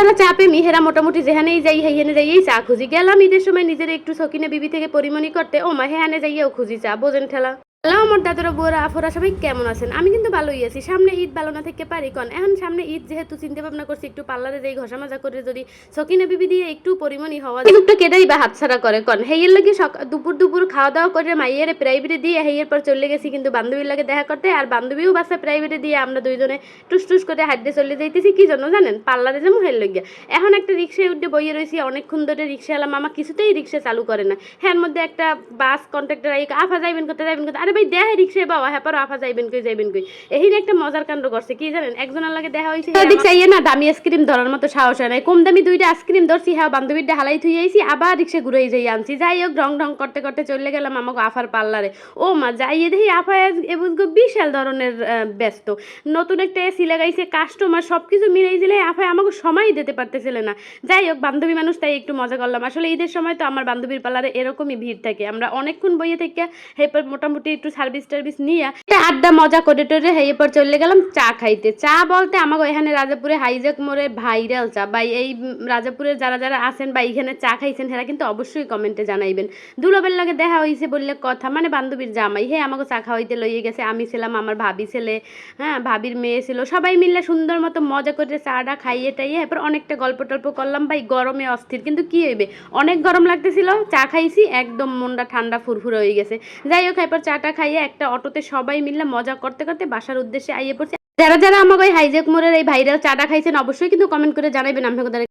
যারা চাপে মিহেরা মোটামুটি যেখানেই যাই হেখানে যাইয়েই চা খুঁজি। গেলাম ঈদের সময় নিজের একটু সকিনা বিবি থেকে পরিমণি করতে, ও মা হেহানে যাইয়েও খুঁজি চা, বোঝেন ঠেলা। হ্যালো আমার দাদারা বুয়ারা আফরা সবাই কেমন আছেন? আমি কিন্তু ভালোই আছি। সামনে ঈদ ভালো না থেকে পারি কন? এখন সামনে ঈদ যেহেতু চিন্তা ভাবনা করছি একটু পার্লারে যাই ঘষা মাজা করে যদি সকিনা বিবি দিয়ে একটু পরিমণি হওয়া যায়। লোকটা কেডাই বা হাতছাড়া করে কন? হেয়ের লাগে দুপুর দুপুর খাওয়া দাওয়া করে মাইয়েরে প্রাইভেটে দিয়ে হেয়ের পর চলে গেছি কিন্তু বান্ধবীর লাগে দেখা করতে, আর বান্ধবীও বাসা প্রাইভেটে দিয়ে আমরা দুইজনে টুস টুস করে হাঁটতে চলে যাইতেছি। কি জন্য জানেন? পার্লারে যাবো হের লইয়া। এখন একটা রিক্সায় উঠে বইয়ে রয়েছি অনেকক্ষণ ধরে, রিক্সাওয়ালা মামা কিছুতেই রিক্সা চালু করে না। হ্যাঁ মধ্যে একটা বাস কন্ট্রাক্টর আফা যাইবেন করতে যাইবেন করতে, আরে ভাই দেহে রিক্সায় বাবা হ্যাঁ পারো আফা যাইবেন কই। এই একটা মজার কাণ্ড করছে কি জানেন? একজনের লাগে দেখা হয়েছে চাইয়ে না দামি আইসক্রিম ধরার মতো সাহস হয় নাই, কম দামি দুইটা আইসক্রিম ধরছি, হ্যাঁ বান্ধবীর হালাই থুই আইছি, আবার রিক্সা ঘুরাই যাই আনছি। যাই হোক রং ঢং করতে করতে চলে গেলাম আমাকে আফার পার্লারে। ও মা যাইয়ে দেখি আফা বুঝগো বিশাল ধরনের ব্যস্ত, নতুন একটা এসি লাগাইছে, কাস্টমার সবকিছু মিলাই দিলে আফায় আমাকে সময় দিতে পারতেছিল না। যাই হোক বান্ধবী মানুষ তাই একটু মজা করলাম। আসলে ঈদের সময় তো আমার বান্ধবীর পার্লারে এরকমই ভিড় থাকে, আমরা অনেকক্ষণ বইয়ে থেকে এরপর মোটামুটি একটু সার্ভিস টার্ভিস নিয়ে আড্ডা মজা করে টোরে এরপর চলে গেলাম চা খাইতে। চা বলতে আমাকে এখানে রাজাপুরে হাইজ্যাক মোড়ে ভাইরাল চা ভাই, এই রাজাপুরের যারা যারা আছেন বা এইখানে চা খাইছেন হেরা কিন্তু অবশ্যই কমেন্টে জানাইবেন। দুলাবের লাগে দেখা হয়েছে বললে কথা, মানে বান্ধবীর জামাই হে আমাকে চা খাওয়াইতে লইয়ে গেছে। আমি ছিলাম, আমার ভাবি ছেলে, হ্যাঁ ভাবির মেয়ে ছিল, সবাই মিলে সুন্দর মতো মজা করে চাটা খাইয়ে টাইয়ে এরপর অনেকটা গল্প টল্প করলাম। ভাই গরমে অস্থির, কিন্তু কি হইবে অনেক গরম লাগতেছিল, চা খাইছি একদম মনটা ঠান্ডা ফুরফুরে হয়ে গেছে। যাই হোক এরপর চাটা খাইয়ে একটা অটোতে সবাই মিলে মজা করতে করতে বাসার উদ্দেশ্যে আইয়ে পড়ছে। যারা যারা আমাকে ওই হাইজ্যাক মোড়ের এই ভাইরাল চাটা খাইছেন অবশ্যই কিন্তু কমেন্ট করে জানাইবেন আপনাদের